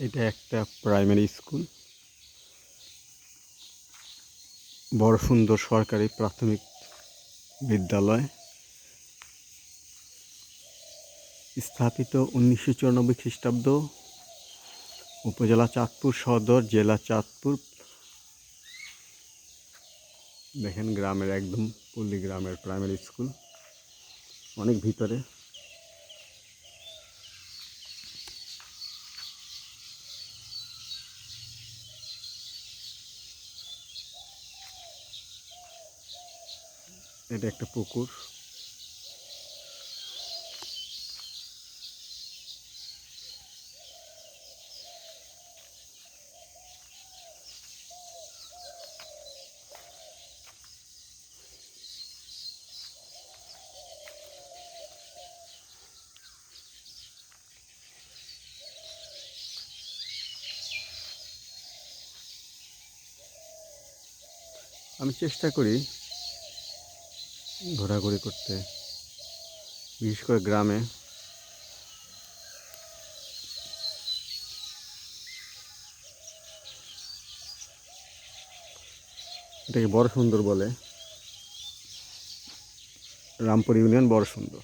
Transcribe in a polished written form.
এটা একটা primary school, বড় সুন্দর সরকারি প্রাথমিক বিদ্যালয়, স্থাপিত 1994 খ্রিস্টাব্দ, উপজেলা চাঁদপুর সদর, জেলা চাঁদপুর। দেখেন গ্রামের একদম পল্লী গ্রামের প্রাইমারি স্কুল, অনেক ভিতরে। এটা একটা পুকুর। আমি চেষ্টা করি ঘোরাঘুরি করতে, বিশেষ করে গ্রামে। এটাকে বড় সুন্দর বলে, রামপুর ইউনিয়ন বড় সুন্দর।